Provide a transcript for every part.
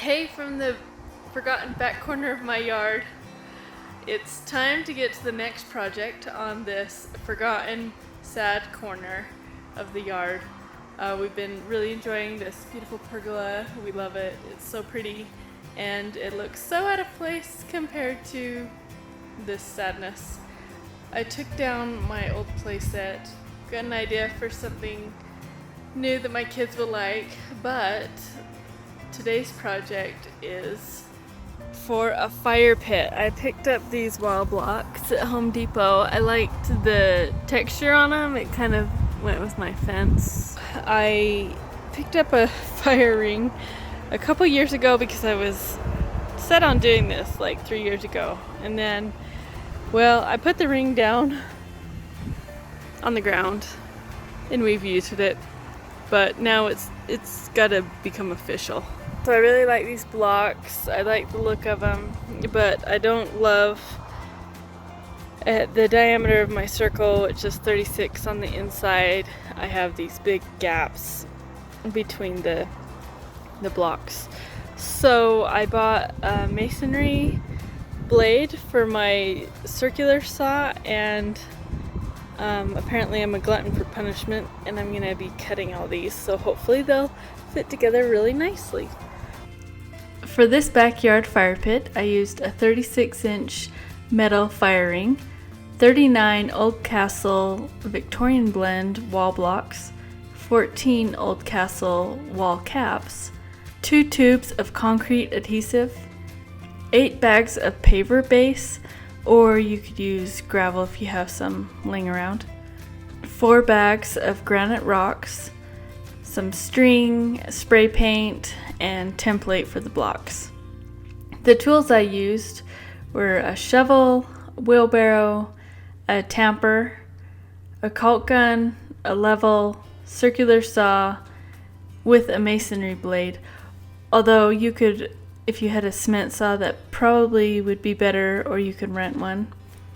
Hey from the forgotten back corner of my yard. It's time to get to the next project on this forgotten, sad corner of the yard. We've been really enjoying this beautiful pergola. We love it. It's so pretty and it looks so out of place compared to this sadness. I took down my old playset, got an idea for something new that my kids will like, but today's project is for a fire pit. I picked up these wall blocks at Home Depot. I liked the texture on them. It kind of went with my fence. I picked up a fire ring a couple years ago because I was set on doing this like 3 years ago. And then, well, I put the ring down on the ground and we've used it, but now it's got to become official. So I really like these blocks. I like the look of them, but I don't love the diameter of my circle, which is 36 on the inside. I have these big gaps between the blocks. So I bought a masonry blade for my circular saw, and apparently I'm a glutton for punishment, and I'm gonna be cutting all these, so hopefully they'll fit together really nicely. For this backyard fire pit, I used a 36-inch metal fire ring, 39 Oldcastle Victorian blend wall blocks, 14 Oldcastle wall caps, 2 tubes of concrete adhesive, 8 bags of paver base, or you could use gravel if you have some laying around, 4 bags of granite rocks, some string, spray paint, and template for the blocks. The tools I used were a shovel, wheelbarrow, a tamper, a caulk gun, a level, circular saw, with a masonry blade. Although you could, if you had a cement saw, that probably would be better, or you could rent one.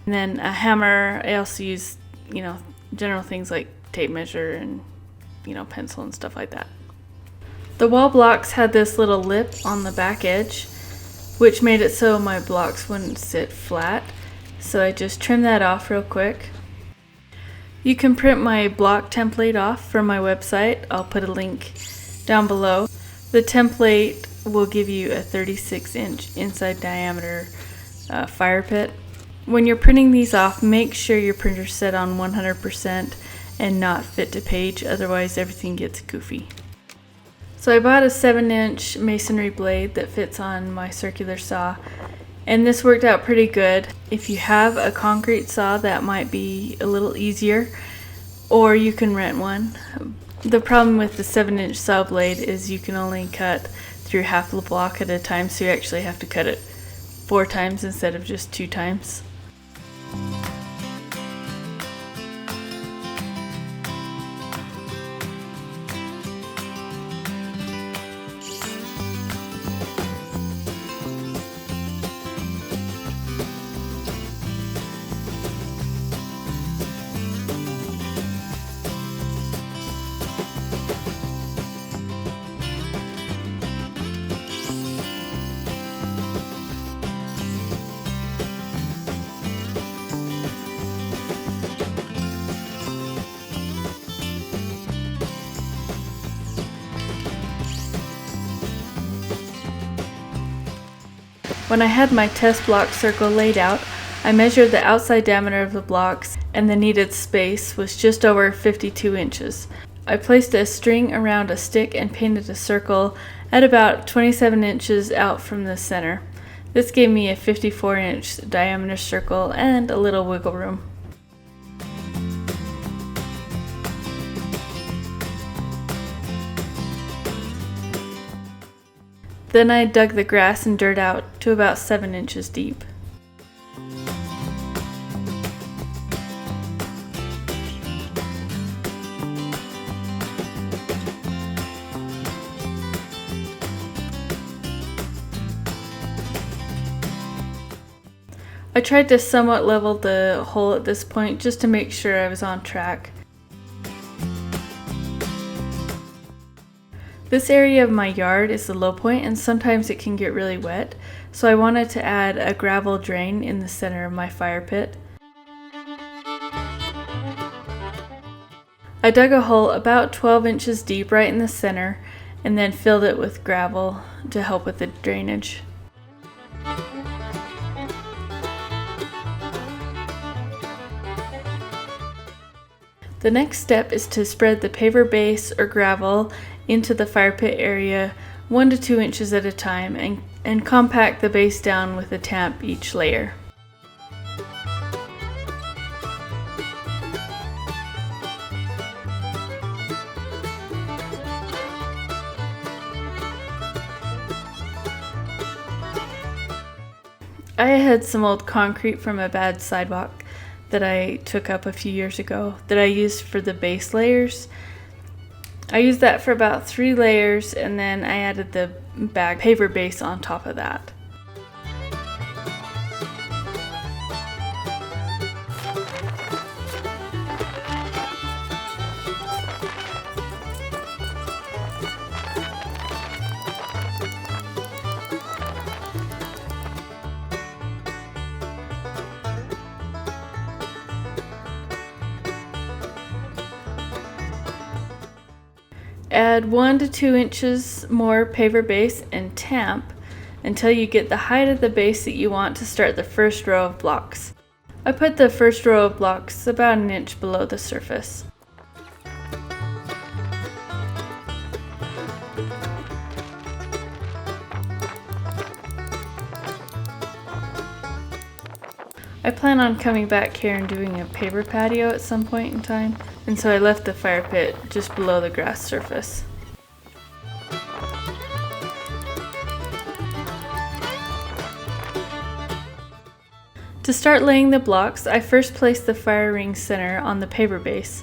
And then a hammer. I also used, general things like tape measure and, pencil and stuff like that. The wall blocks had this little lip on the back edge, which made it so my blocks wouldn't sit flat. So I just trimmed that off real quick. You can print my block template off from my website. I'll put a link down below. The template will give you a 36-inch inside diameter fire pit. When you're printing these off, make sure your printer's set on 100% and not fit to page, otherwise everything gets goofy. So I bought a 7-inch masonry blade that fits on my circular saw, and this worked out pretty good. If you have a concrete saw, that might be a little easier, or you can rent one. The problem with the 7-inch saw blade is you can only cut through half the block at a time, so you actually have to cut it 4 times instead of just 2 times. When I had my test block circle laid out, I measured the outside diameter of the blocks, and the needed space was just over 52 inches. I placed a string around a stick and painted a circle at about 27 inches out from the center. This gave me a 54-inch diameter circle and a little wiggle room. Then I dug the grass and dirt out to about 7 inches deep. I tried to somewhat level the hole at this point just to make sure I was on track. This area of my yard is the low point and sometimes it can get really wet, so I wanted to add a gravel drain in the center of my fire pit. I dug a hole about 12 inches deep right in the center and then filled it with gravel to help with the drainage. The next step is to spread the paver base or gravel into the fire pit area 1 to 2 inches at a time and compact the base down with a tamp each layer. I had some old concrete from a bad sidewalk that I took up a few years ago that I used for the base layers. I used that for about 3 layers and then I added the paver base on top of that. Add 1 to 2 inches more paver base and tamp until you get the height of the base that you want to start the first row of blocks. I put the first row of blocks about an inch below the surface. I plan on coming back here and doing a paver patio at some point in time, and so I left the fire pit just below the grass surface. To start laying the blocks, I first placed the fire ring center on the paver base.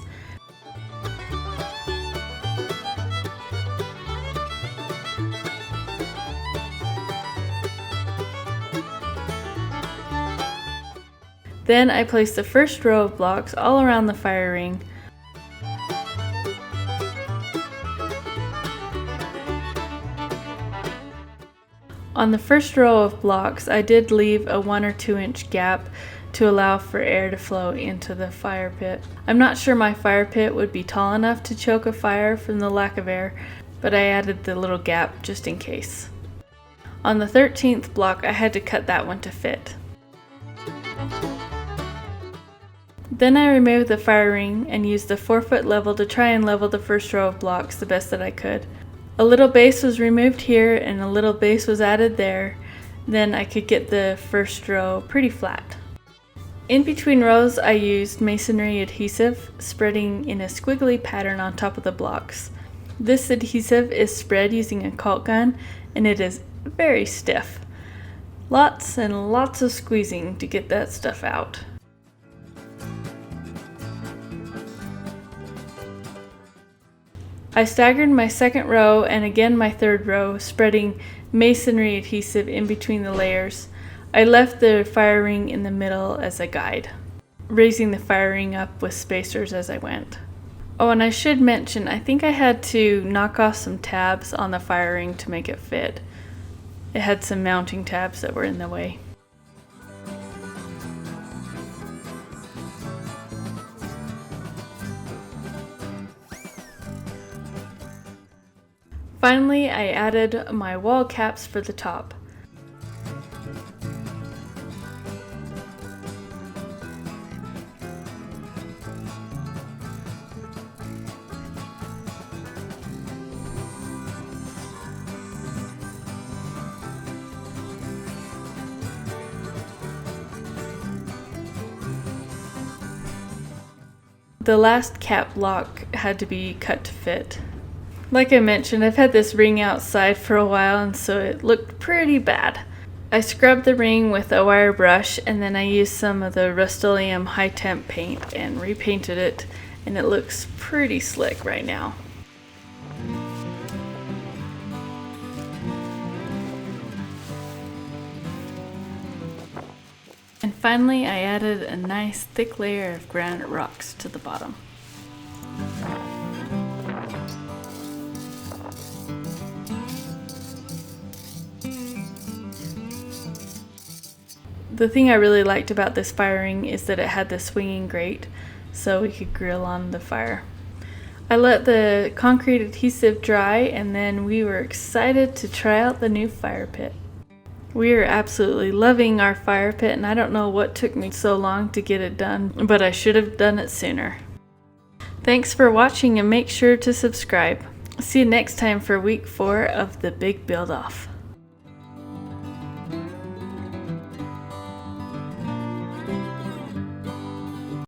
Then I placed the first row of blocks all around the fire ring. On the first row of blocks, I did leave a 1 or 2 inch gap to allow for air to flow into the fire pit. I'm not sure my fire pit would be tall enough to choke a fire from the lack of air, but I added the little gap just in case. On the 13th block, I had to cut that one to fit. Then I removed the fire ring and used the 4-foot level to try and level the first row of blocks the best that I could. A little base was removed here and a little base was added there, then I could get the first row pretty flat. In between rows I used masonry adhesive, spreading in a squiggly pattern on top of the blocks. This adhesive is spread using a caulk gun and it is very stiff. Lots and lots of squeezing to get that stuff out. I staggered my second row and again my third row, spreading masonry adhesive in between the layers. I left the fire ring in the middle as a guide, raising the fire ring up with spacers as I went. Oh, and I should mention, I think I had to knock off some tabs on the fire ring to make it fit. It had some mounting tabs that were in the way. Finally, I added my wall caps for the top. The last cap block had to be cut to fit. Like I mentioned, I've had this ring outside for a while and so it looked pretty bad. I scrubbed the ring with a wire brush and then I used some of the Rust-Oleum high temp paint and repainted it, and it looks pretty slick right now. And finally I added a nice thick layer of granite rocks to the bottom. The thing I really liked about this fire ring is that it had the swinging grate, so we could grill on the fire. I let the concrete adhesive dry, and then we were excited to try out the new fire pit. We are absolutely loving our fire pit, and I don't know what took me so long to get it done, but I should have done it sooner. Thanks for watching, and make sure to subscribe. See you next time for week 4 of the big build off.